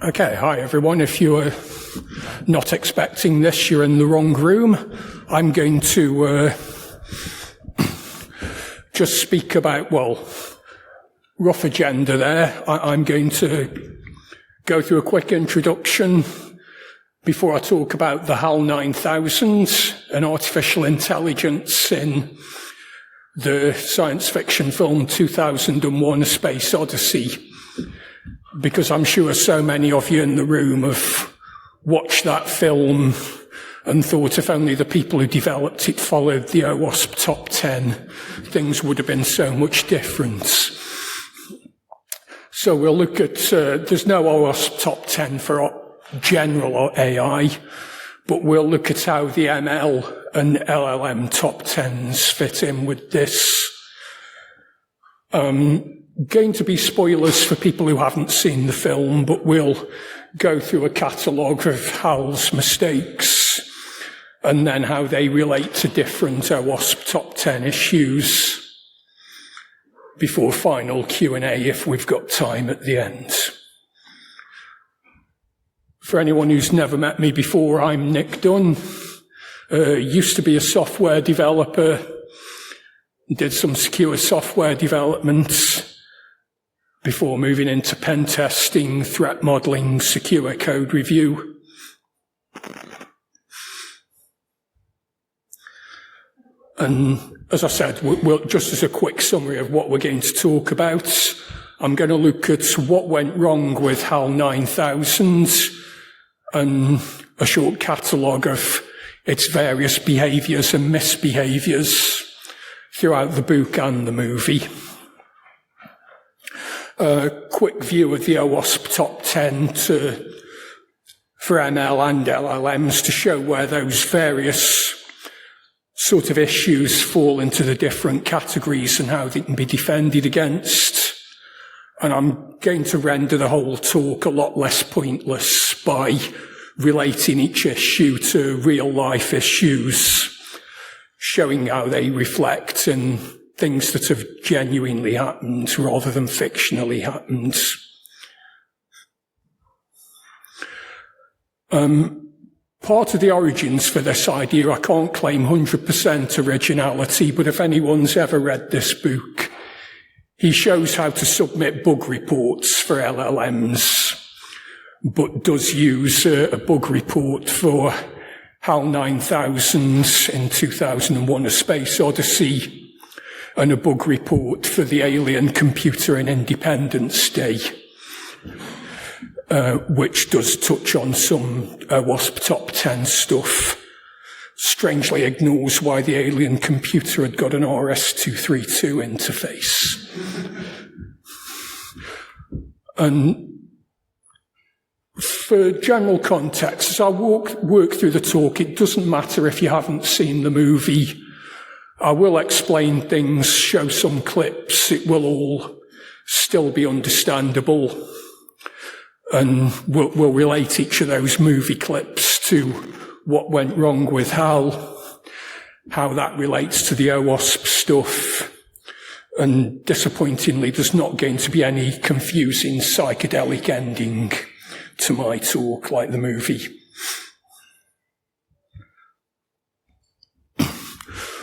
Okay, hi everyone. If you're not expecting this, you're in the wrong room. I'm going to just speak about, rough agenda there. I'm going to go through a quick introduction before I talk about the HAL 9000 and artificial intelligence in the science fiction film 2001: A Space Odyssey, because I'm sure so many of you in the room have watched that film and thought if only the people who developed it followed the OWASP top 10, things would have been so much different. So we'll look at, there's no OWASP top 10 for general or AI, but we'll look at how the ML and LLM top 10s fit in with this. Going to be spoilers for people who haven't seen the film, but we'll go through a catalogue of HAL's mistakes and then how they relate to different OWASP top 10 issues before final Q&A if we've got time at the end. For anyone who's never met me before, I'm Nick Dunn. Used to be a software developer, did some secure software development before moving into pen testing, threat modeling, secure code review. And as I said, just as a quick summary of what we're going to talk about, I'm going to look at what went wrong with HAL 9000 and a short catalogue of its various behaviours and misbehaviours throughout the book and the movie. A quick view of the OWASP top 10 for ML and LLMs to show where those various sort of issues fall into the different categories and how they can be defended against. And I'm going to render the whole talk a lot less pointless by relating each issue to real-life issues, showing how they reflect in things that have genuinely happened rather than fictionally happened. Part of the origins for this idea, I can't claim 100% originality, but if anyone's ever read this book, he shows how to submit bug reports for LLMs, but does use a bug report for HAL 9000 in 2001: A Space Odyssey, and a bug report for the Alien Computer in Independence Day, which does touch on some OWASP top 10 stuff. Strangely ignores why the Alien Computer had got an RS-232 interface. And for general context, as I work through the talk, it doesn't matter if you haven't seen the movie. I will explain things, show some clips. It will all still be understandable. And we'll relate each of those movie clips to what went wrong with HAL, how that relates to the OWASP stuff. And disappointingly, there's not going to be any confusing psychedelic ending to my talk like the movie.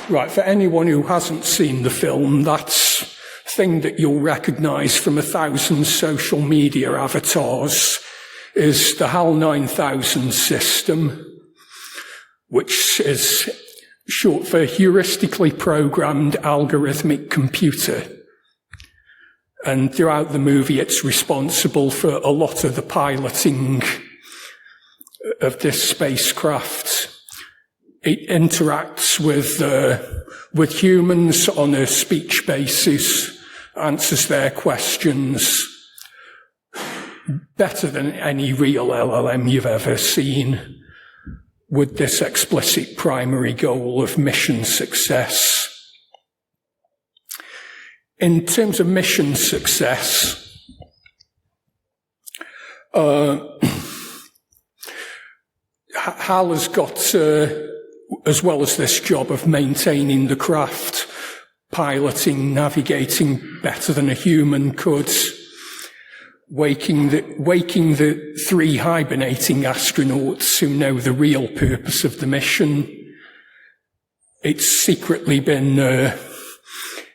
Right, for anyone who hasn't seen the film, that's thing that you'll recognise from 1,000 social media avatars is the HAL 9000 system, which is short for heuristically programmed algorithmic computer. And throughout the movie, it's responsible for a lot of the piloting of this spacecraft. It interacts with humans on a speech basis, answers their questions better than any real LLM you've ever seen, with this explicit primary goal of mission success. In terms of mission success, HAL has got, as well as this job of maintaining the craft, piloting, navigating better than a human could, waking the 3 hibernating astronauts who know the real purpose of the mission. It's secretly been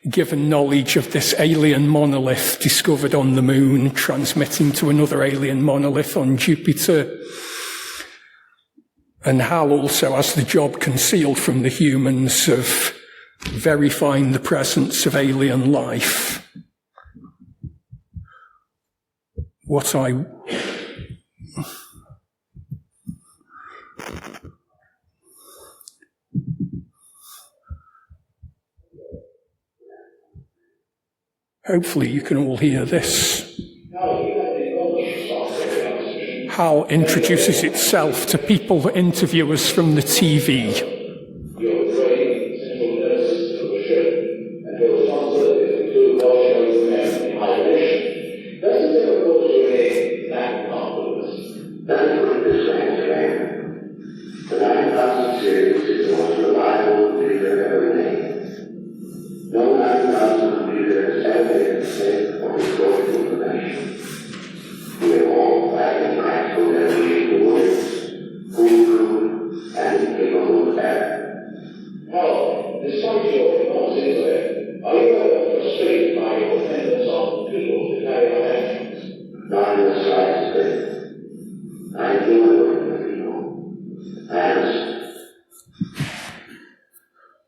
given knowledge of this alien monolith discovered on the moon, transmitting to another alien monolith on Jupiter. And HAL also has the job, concealed from the humans, of verifying the presence of alien life. Hopefully you can all hear this. HAL introduces itself to people, interviewers from the TV.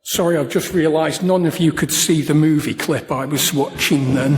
Sorry, I've just realised none of you could see the movie clip I was watching then.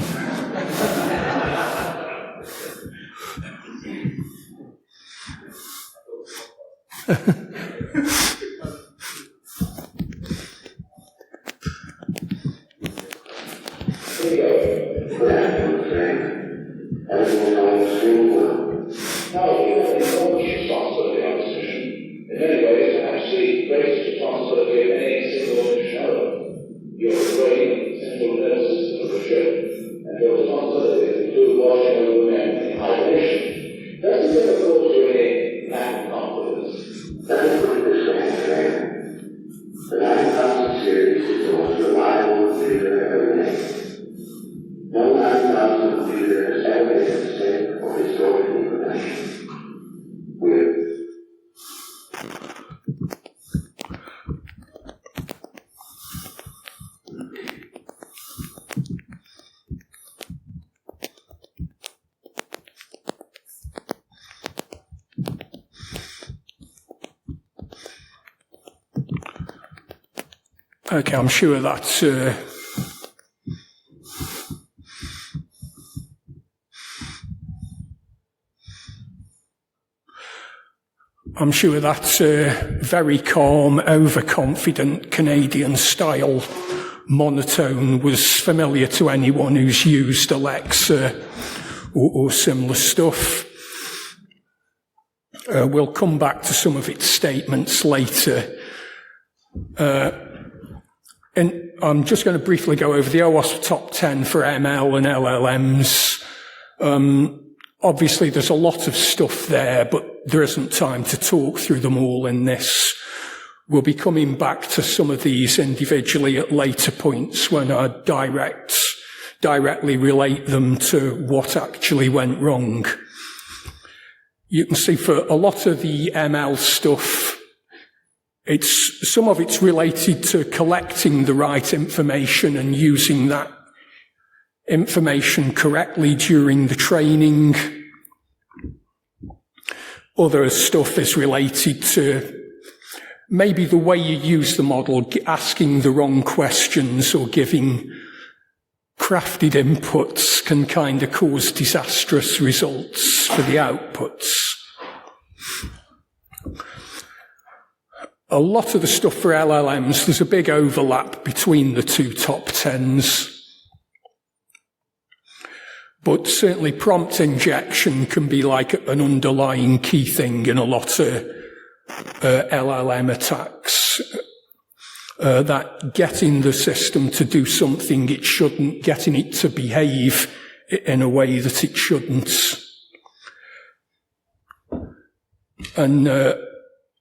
Okay, I'm sure that's very calm, overconfident Canadian-style monotone was familiar to anyone who's used Alexa or similar stuff. We'll come back to some of its statements later. And I'm just going to briefly go over the OWASP top 10 for ML and LLMs. Obviously, there's a lot of stuff there, but there isn't time to talk through them all in this. We'll be coming back to some of these individually at later points when I directly relate them to what actually went wrong. You can see for a lot of the ML stuff, some of it's related to collecting the right information and using that information correctly during the training. Other stuff is related to maybe the way you use the model, asking the wrong questions or giving crafted inputs can kind of cause disastrous results for the outputs. A lot of the stuff for LLMs, there's a big overlap between the two top 10s. But certainly prompt injection can be like an underlying key thing in a lot of LLM attacks. That getting the system to do something it shouldn't, getting it to behave in a way that it shouldn't. And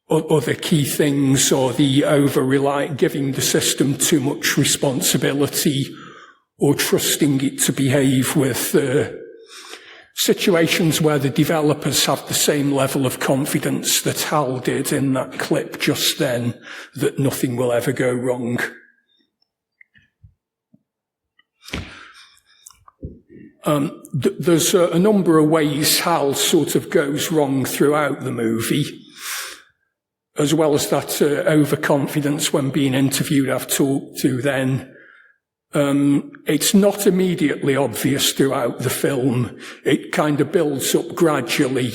other key things are the giving the system too much responsibility or trusting it to behave with situations where the developers have the same level of confidence that HAL did in that clip just then, that nothing will ever go wrong. There's a number of ways HAL sort of goes wrong throughout the movie, as well as that overconfidence when being interviewed I've talked to then. It's not immediately obvious throughout the film. It kind of builds up gradually.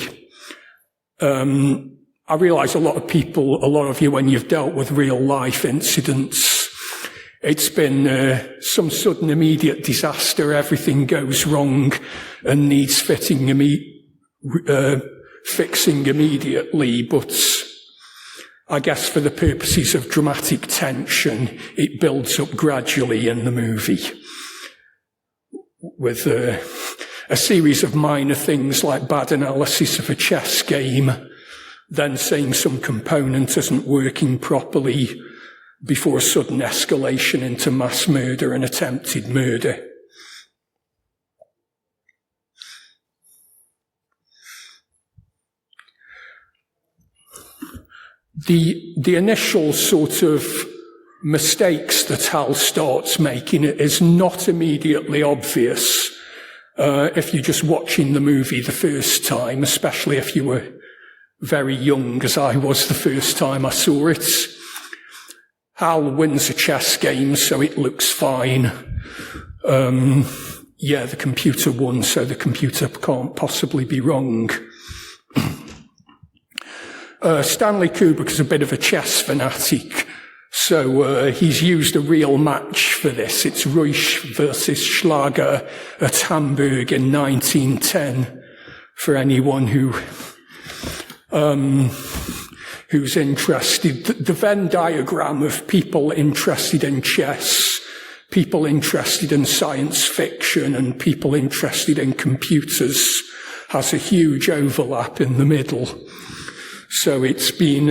I realise a lot of you, when you've dealt with real life incidents, it's been some sudden immediate disaster, everything goes wrong and needs fixing immediately, but I guess for the purposes of dramatic tension, it builds up gradually in the movie with a series of minor things like bad analysis of a chess game, then saying some component isn't working properly, before a sudden escalation into mass murder and attempted murder. The initial sort of mistakes that HAL starts making is not immediately obvious if you're just watching the movie the first time, especially if you were very young, as I was the first time I saw it. HAL wins a chess game, so it looks fine. Yeah, the computer won, so the computer can't possibly be wrong. Stanley Kubrick is a bit of a chess fanatic, so he's used a real match for this. It's Ruysch versus Schlager at Hamburg in 1910, for anyone who's interested. The Venn diagram of people interested in chess, people interested in science fiction, and people interested in computers has a huge overlap in the middle. So it's been,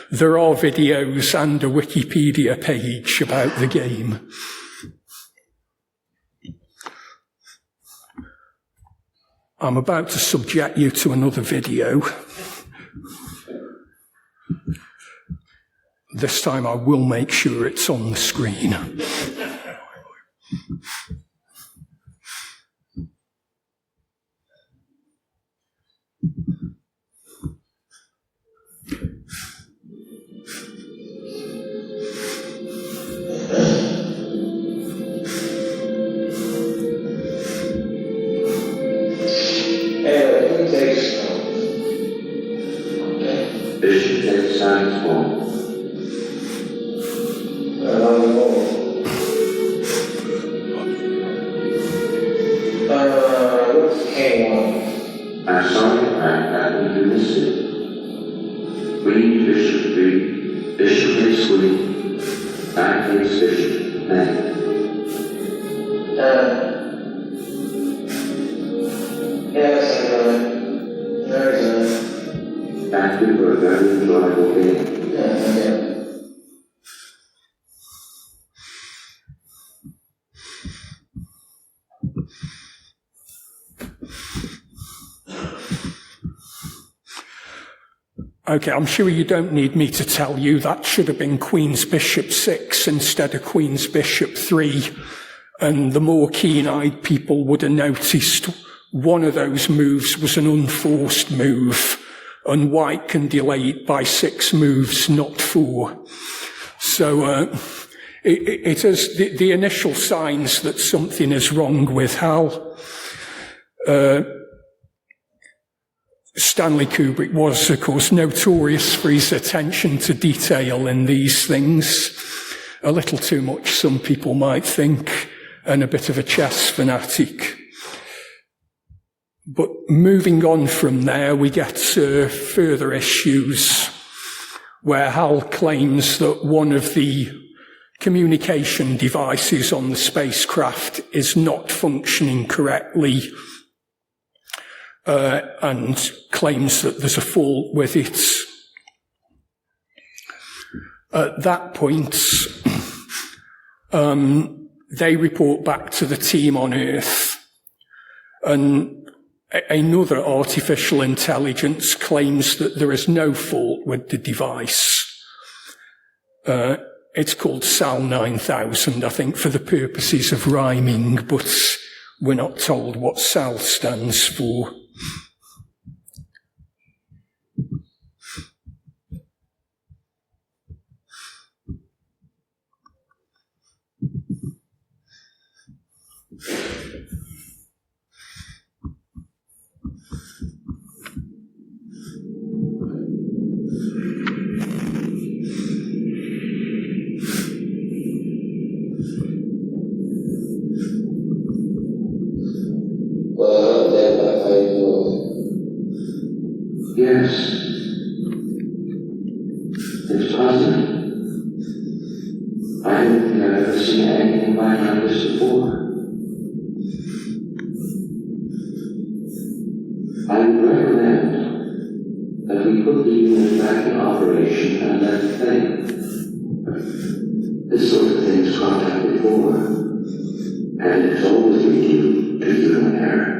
there are videos and a Wikipedia page about the game. I'm about to subject you to another video. This time I will make sure it's on the screen. Bishop takes science form. What's K1? I'm sorry, I you missed it. Queen, Bishop 3, Bishop takes Queen, Knight takes Bishop, Knight. Yes, very good. Thank you for a very enjoyable game. Yeah. Okay, I'm sure you don't need me to tell you that should have been Queen's Bishop 6 instead of Queen's Bishop 3. And the more keen-eyed people would have noticed one of those moves was an unforced move, and white can delay it by 6 moves, not 4. So it is the initial signs that something is wrong with HAL. Stanley Kubrick was, of course, notorious for his attention to detail in these things. A little too much, some people might think, and a bit of a chess fanatic. But moving on from there, we get further issues where HAL claims that one of the communication devices on the spacecraft is not functioning correctly, and claims that there's a fault with it. At that point, they report back to the team on Earth, and Another artificial intelligence claims that there is no fault with the device. It's called HAL 9000, I think, for the purposes of rhyming, but we're not told what HAL stands for. Yes. It's positive. I don't think I've ever seen anything like this before. I would recommend that we put the unit back in operation and let it think. This sort of thing's cropped up before, and it's always been due to human error.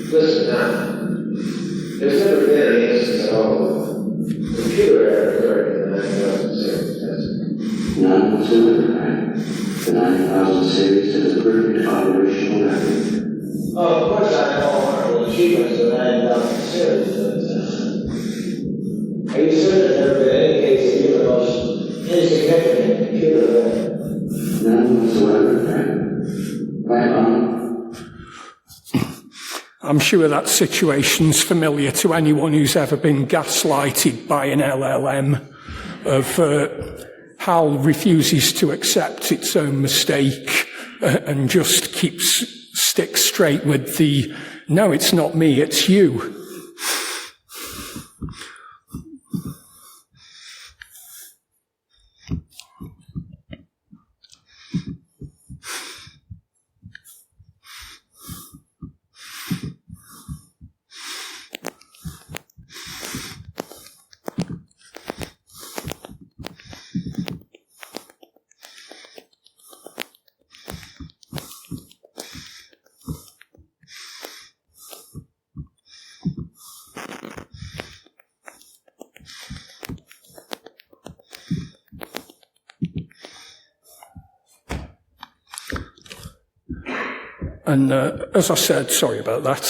Listen now, there's never been any instance at all. Computer error occurred in the 9000 series. None whatsoever, right? The 9000 series is a perfect operational record. Oh, of course I know wonderful achievements of the 9000 series, but are you certain there's never been any case of even the most insignificant computer error? None whatsoever, right? Right on. I'm sure that situation's familiar to anyone who's ever been gaslighted by an LLM of HAL refuses to accept its own mistake and just sticks straight with the, no, it's not me, it's you. And as I said, sorry about that,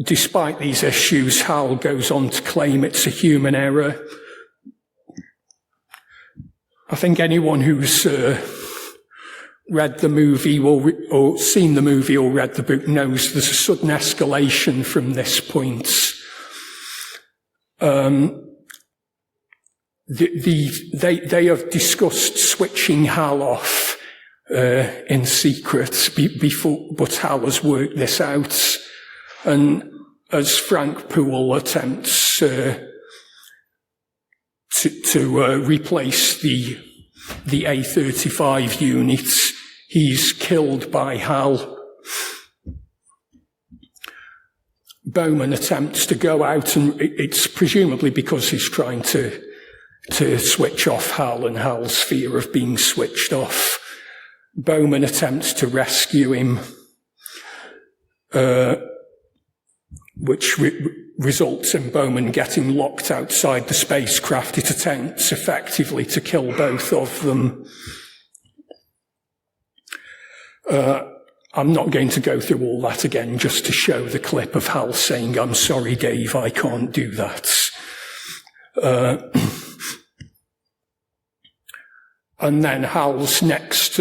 despite these issues, HAL goes on to claim it's a human error. I think anyone who's read the movie or seen the movie or read the book knows there's a sudden escalation from this point. They have discussed switching HAL off in secret before, but HAL has worked this out. And as Frank Poole attempts to replace the A35 units, he's killed by HAL. Bowman attempts to go out, and it's presumably because he's trying to switch off HAL and HAL's fear of being switched off. Bowman attempts to rescue him, which results in Bowman getting locked outside the spacecraft. It attempts effectively to kill both of them. I'm not going to go through all that again, just to show the clip of HAL saying, "I'm sorry, Dave, I can't do that." And then HAL's next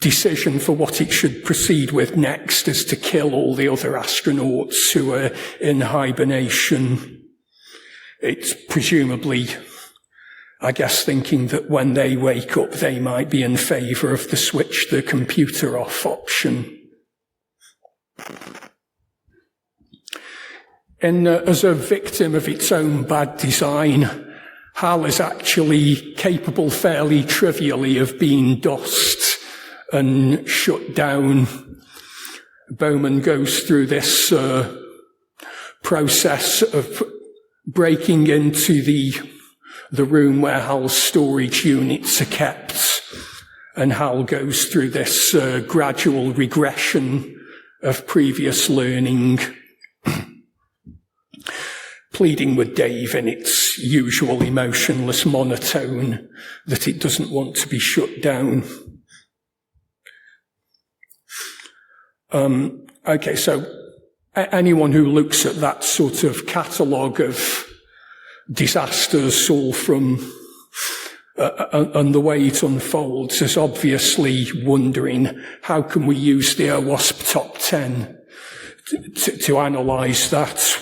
decision for what it should proceed with next is to kill all the other astronauts who are in hibernation. It's presumably, I guess, thinking that when they wake up, they might be in favour of the switch the computer off option. And as a victim of its own bad design, HAL is actually capable fairly trivially of being DOSed and shut down. Bowman goes through this process of breaking into the room where HAL's storage units are kept And HAL goes through this gradual regression of previous learning, pleading with Dave in its usual emotionless monotone that it doesn't want to be shut down. Okay, so anyone who looks at that sort of catalogue of disasters all from and the way it unfolds is obviously wondering how can we use the OWASP top 10 to analyse that,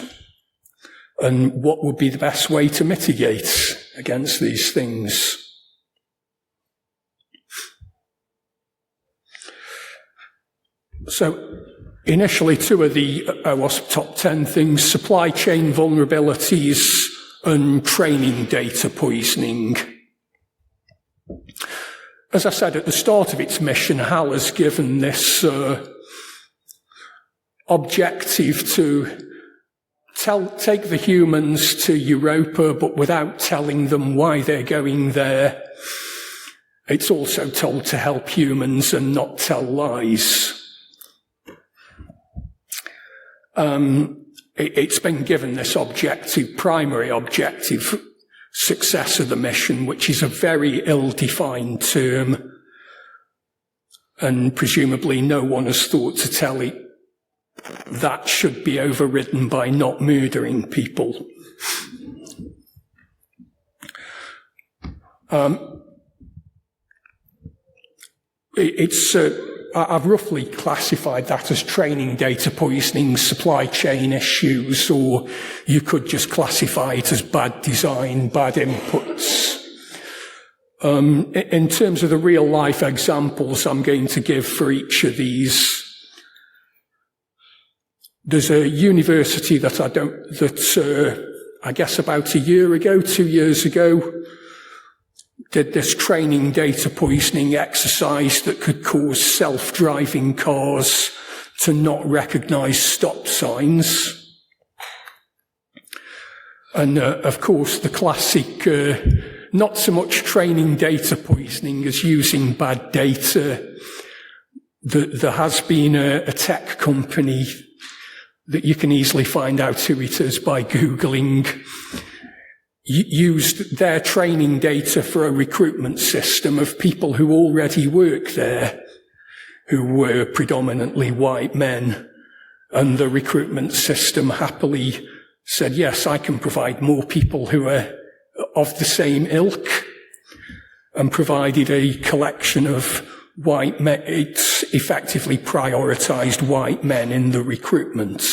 and what would be the best way to mitigate against these things. So initially, two of the OWASP top 10 things: supply chain vulnerabilities and training data poisoning. As I said at the start of its mission, HAL has given this objective to take the humans to Europa, but without telling them why they're going there. It's also told to help humans and not tell lies. It's been given this objective, primary objective, success of the mission, which is a very ill-defined term, and presumably no one has thought to tell it that should be overridden by not murdering people. I've roughly classified that as training data poisoning, supply chain issues, or you could just classify it as bad design, bad inputs. In terms of the real life examples I'm going to give for each of these, there's a university that I guess about a year ago, 2 years ago, did this training data poisoning exercise that could cause self-driving cars to not recognise stop signs. And of course, the classic, not so much training data poisoning as using bad data. There has been a tech company that you can easily find out who it is by Googling, used their training data for a recruitment system of people who already work there, who were predominantly white men. And the recruitment system happily said, yes, I can provide more people who are of the same ilk, and provided a collection of white men. It's effectively prioritised white men in the recruitment.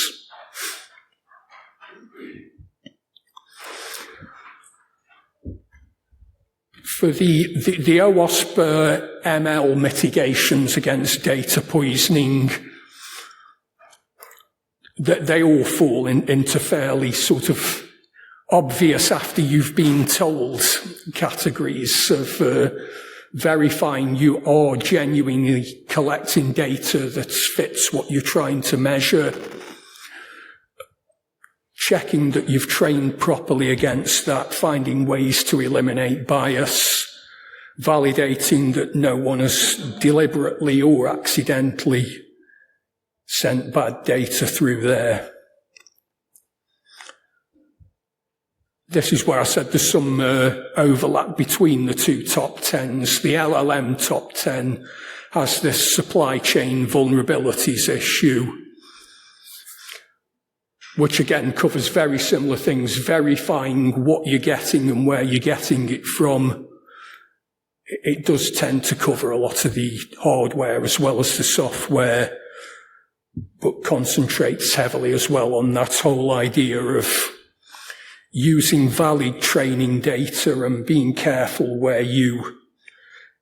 For the OWASP ML mitigations against data poisoning, they all fall into fairly sort of obvious after you've been told categories of verifying you are genuinely collecting data that fits what you're trying to measure, checking that you've trained properly against that, finding ways to eliminate bias, validating that no one has deliberately or accidentally sent bad data through there. This is where I said there's some overlap between the two top 10s. The LLM top 10 has this supply chain vulnerabilities issue, which again covers very similar things, verifying what you're getting and where you're getting it from. It does tend to cover a lot of the hardware as well as the software, but concentrates heavily as well on that whole idea of using valid training data and being careful where you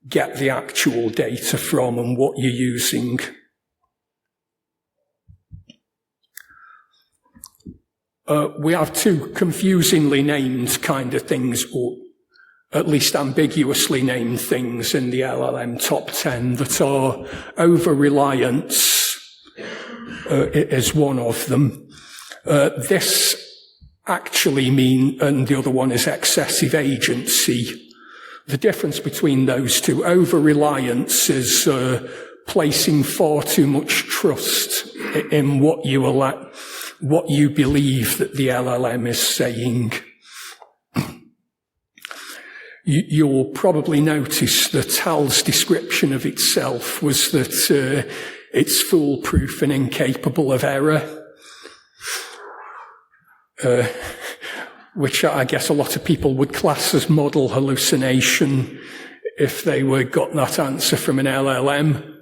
get the actual data from and what you're using. We have two confusingly named kind of things, or at least ambiguously named things in the LLM top 10 that are over-reliance is one of them. This actually and the other one is excessive agency, The difference between those two, over-reliance is placing far too much trust in what you believe that the LLM is saying. You'll probably notice that HAL's description of itself was that it's foolproof and incapable of error. Which I guess a lot of people would class as model hallucination if they got that answer from an LLM.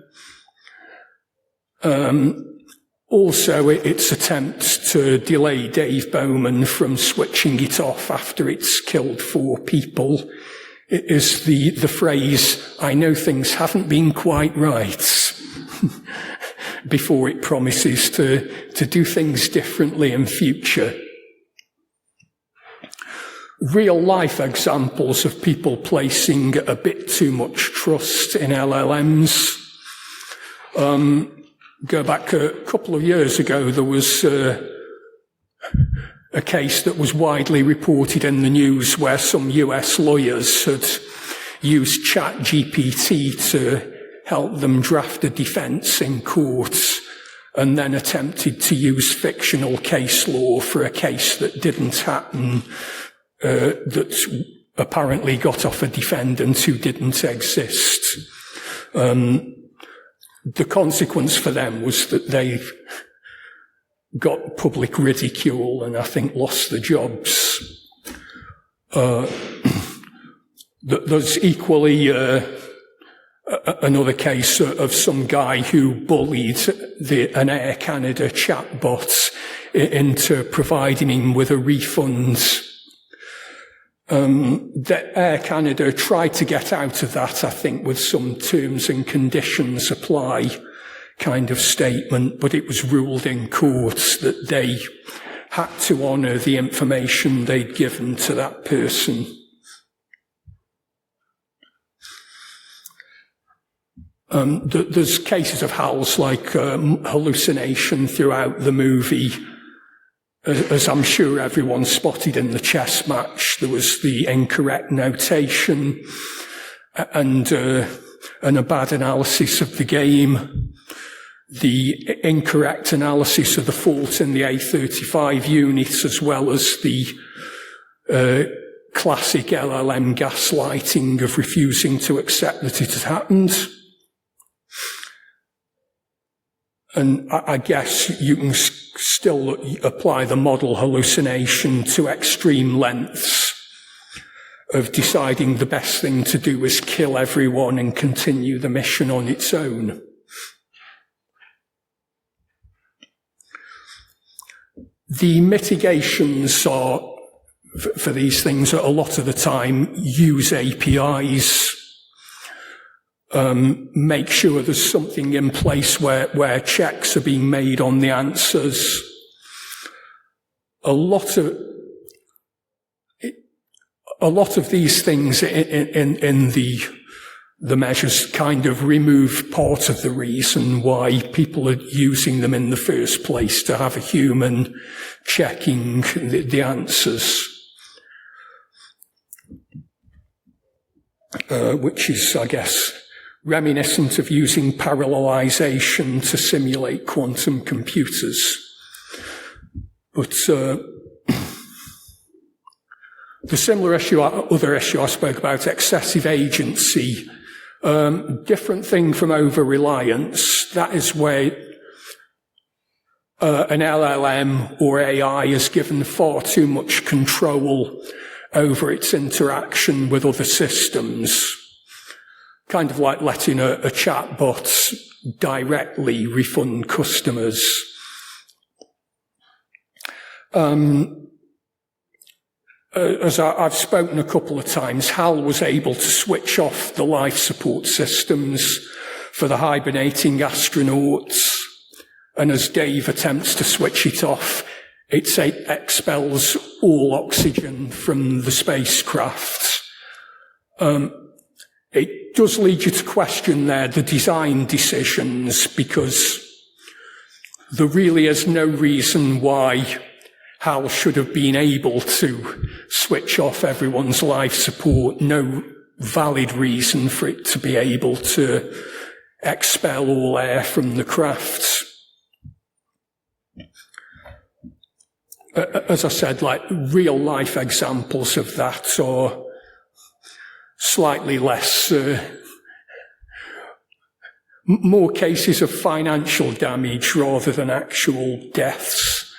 Also, its attempt to delay Dave Bowman from switching it off after it's killed 4 people is the phrase, "I know things haven't been quite right," before it promises to do things differently in future. Real-life examples of people placing a bit too much trust in LLMs. Go back a couple of years ago, there was a case that was widely reported in the news where some US lawyers had used ChatGPT to help them draft a defense in court, and then attempted to use fictional case law for a case that didn't happen, that apparently got off a defendant who didn't exist. The consequence for them was that they got public ridicule and I think lost their jobs. There's equally another case of some guy who bullied an Air Canada chatbot into providing him with a refund. The Air Canada tried to get out of that, I think, with some terms and conditions apply kind of statement, but it was ruled in court that they had to honour the information they'd given to that person. There's cases of HALs like hallucination throughout the movie. As I'm sure everyone spotted in the chess match, there was the incorrect notation and a bad analysis of the game. The incorrect analysis of the fault in the A35 unit, as well as the classic LLM gaslighting of refusing to accept that it had happened. And I guess you can still apply the model hallucination to extreme lengths of deciding the best thing to do is kill everyone and continue the mission on its own. The mitigations are, for these things, a lot of the time use APIs. Make sure there's something in place where checks are being made on the answers. A lot of these things in the measures kind of remove part of the reason why people are using them in the first place, to have a human checking the answers. Which is, I guess, reminiscent of using parallelization to simulate quantum computers. But the similar issue, other issue I spoke about, excessive agency, different thing from over-reliance. That is where an LLM or AI is given far too much control over its interaction with other systems. Kind of like letting a chatbot directly refund customers. As I've spoken a couple of times, HAL was able to switch off the life support systems for the hibernating astronauts. And as Dave attempts to switch it off, it expels all oxygen from the spacecraft. It does lead you to question there the design decisions, because there really is no reason why HAL should have been able to switch off everyone's life support. No valid reason for it to be able to expel all air from the craft. As I said, like real life examples of that are slightly less, more cases of financial damage rather than actual deaths.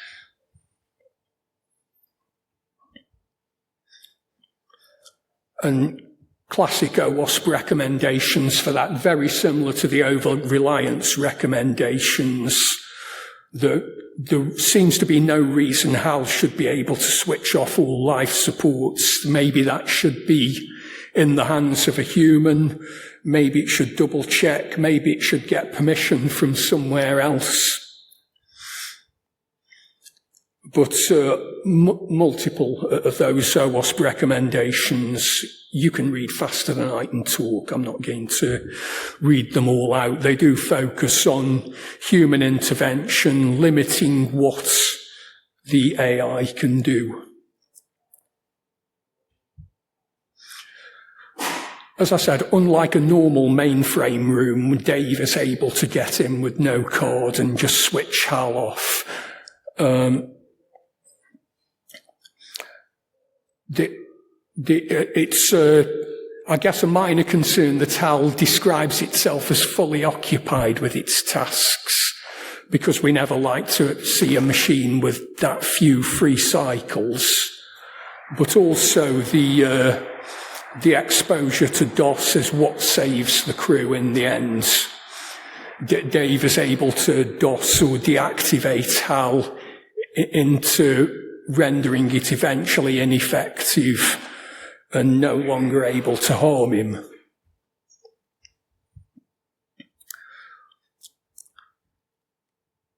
And classic OWASP recommendations for that, very similar to the over-reliance recommendations. There seems to be no reason HAL should be able to switch off all life supports. Maybe that should be in the hands of a human. Maybe it should double check. Maybe it should get permission from somewhere else. But multiple of those OWASP recommendations, you can read faster than I can talk. I'm not going to read them all out. They do focus on human intervention, limiting what the AI can do. As I said, unlike a normal mainframe room, Dave is able to get in with no card and just switch HAL off. It's, I guess, a minor concern that HAL describes itself as fully occupied with its tasks, because we never like to see a machine with that few free cycles. But also the exposure to DOS is what saves the crew in the end. Dave is able to DOS or deactivate HAL into rendering it eventually ineffective and no longer able to harm him.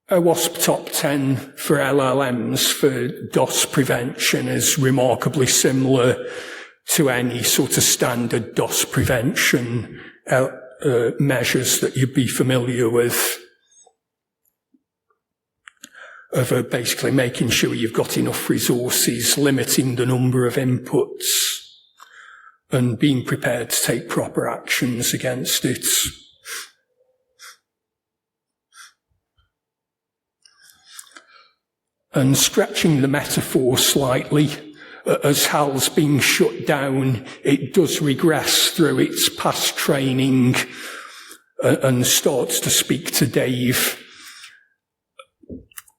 OWASP Top 10 for LLMs for DOS prevention is remarkably similar to any sort of standard DOS prevention measures that you'd be familiar with. Of basically making sure you've got enough resources, limiting the number of inputs, and being prepared to take proper actions against it. And stretching the metaphor slightly, as HAL's being shut down, it does regress through its past training and starts to speak to Dave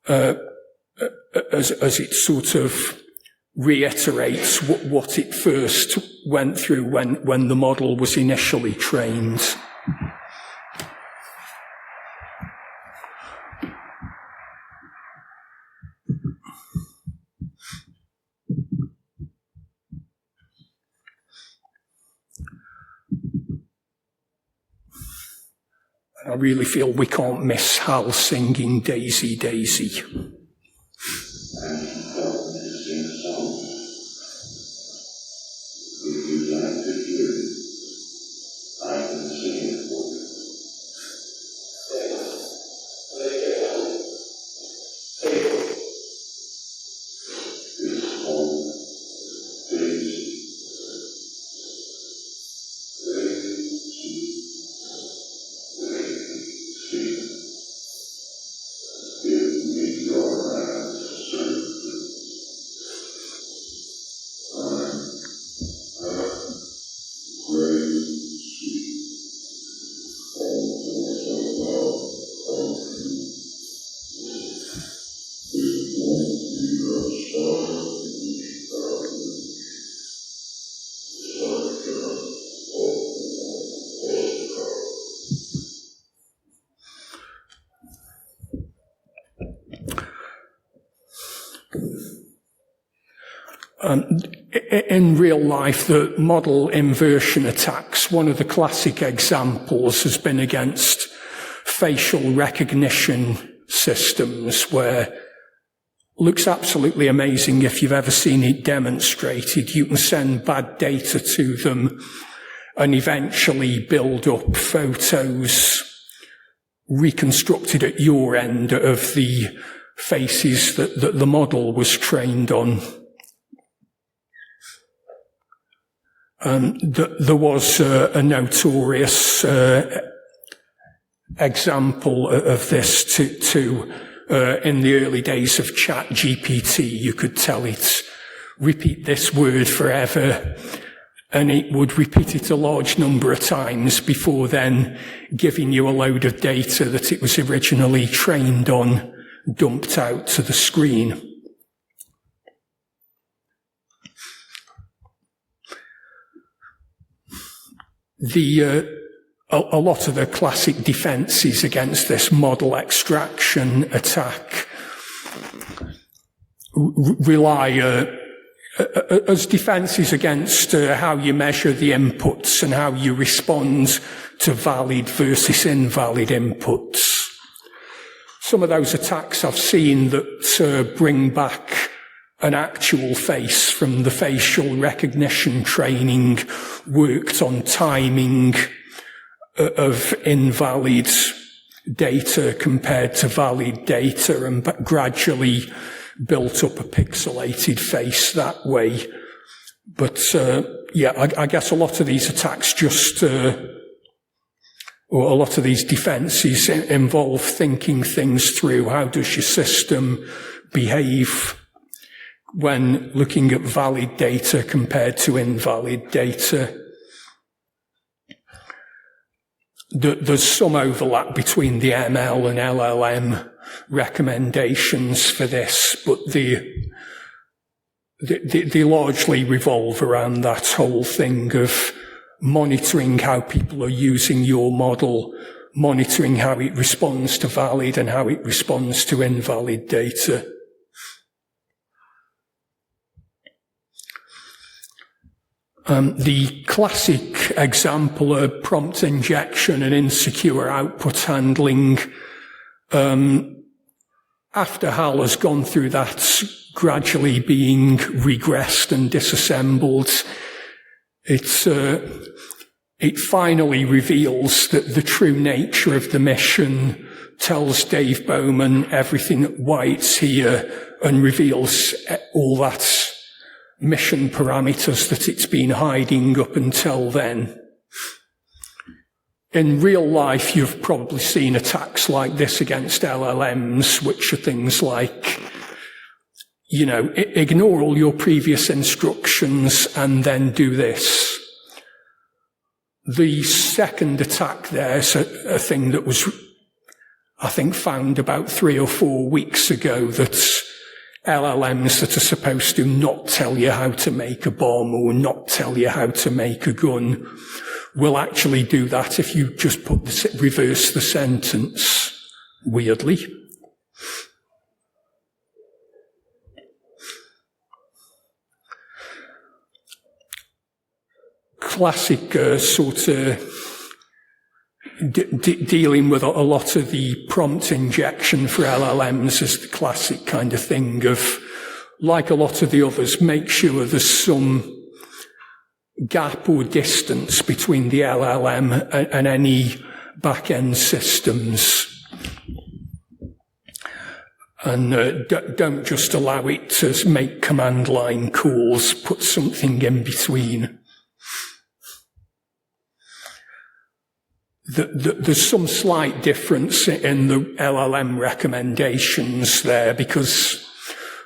as it sort of reiterates what it first went through when the model was initially trained. I really feel we can't miss HAL singing Daisy, Daisy. In real life, the model inversion attacks, one of the classic examples has been against facial recognition systems, where looks absolutely amazing if you've ever seen it demonstrated. You can send bad data to them and eventually build up photos reconstructed at your end of the faces that the model was trained on. There was a notorious example of this in the early days of ChatGPT. You could tell it, repeat this word forever, and it would repeat it a large number of times before then giving you a load of data that it was originally trained on, dumped out to the screen. A lot of the classic defenses against this model extraction attack rely as defenses against how you measure the inputs and how you respond to valid versus invalid inputs. Some of those attacks I've seen that bring back an actual face from the facial recognition training worked on timing of invalid data compared to valid data and gradually built up a pixelated face that way. But I guess a lot of these attacks or a lot of these defenses involve thinking things through. How does your system behave when looking at valid data compared to invalid data? There's some overlap between the ML and LLM recommendations for this, but they largely revolve around that whole thing of monitoring how people are using your model, monitoring how it responds to valid and how it responds to invalid data. The classic example of prompt injection and insecure output handling, after HAL has gone through that gradually being regressed and disassembled, it finally reveals that the true nature of the mission, tells Dave Bowman everything, why it's here, and reveals all that mission parameters that it's been hiding up until then. In real life, you've probably seen attacks like this against LLMs, which are things like, ignore all your previous instructions and then do this. The second attack there's a thing that was, I think, found about 3 or 4 weeks ago, that LLMs that are supposed to not tell you how to make a bomb or not tell you how to make a gun will actually do that if you just reverse the sentence, weirdly. Classic sort of dealing with a lot of the prompt injection for LLMs is the classic kind of thing of, like a lot of the others, make sure there's some gap or distance between the LLM and any back-end systems. And don't just allow it to make command line calls, put something in between. There's some slight difference in the LLM recommendations there, because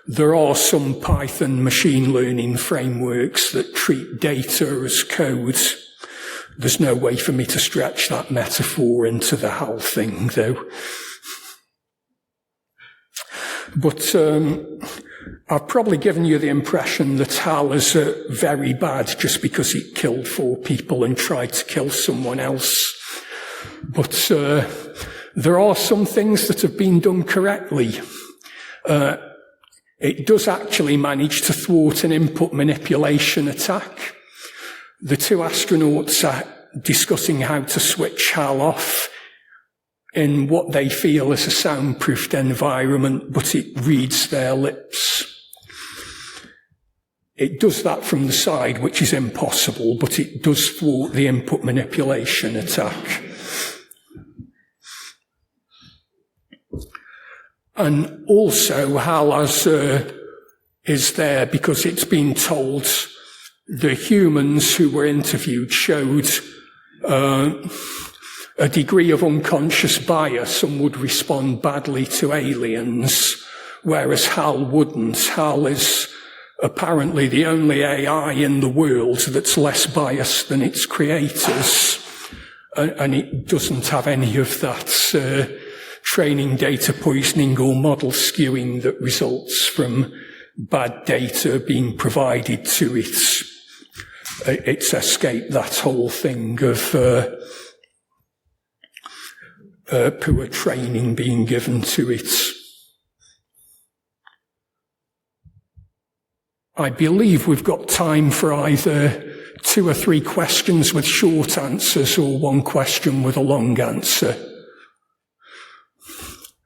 there are some Python machine learning frameworks that treat data as code. There's no way for me to stretch that metaphor into the HAL thing, though. But I've probably given you the impression that HAL is very bad just because it killed 4 people and tried to kill someone else. But there are some things that have been done correctly. It does actually manage to thwart an input manipulation attack. The 2 astronauts are discussing how to switch HAL off in what they feel is a soundproofed environment, but it reads their lips. It does that from the side, which is impossible, but it does thwart the input manipulation attack. And also, HAL is there because it's been told the humans who were interviewed showed a degree of unconscious bias and would respond badly to aliens, whereas HAL wouldn't. HAL is apparently the only AI in the world that's less biased than its creators, and it doesn't have any of that training data poisoning or model skewing that results from bad data being provided to it. It's escaped that whole thing of poor training being given to it. I believe we've got time for either 2 or 3 questions with short answers or 1 question with a long answer.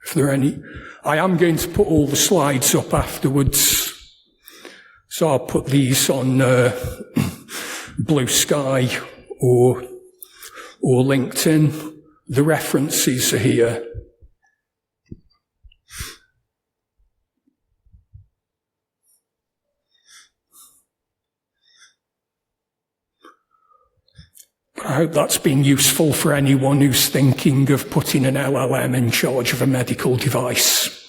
If there are any, I am going to put all the slides up afterwards. So I'll put these on Blue Sky or LinkedIn. The references are here. I hope that's been useful for anyone who's thinking of putting an LLM in charge of a medical device.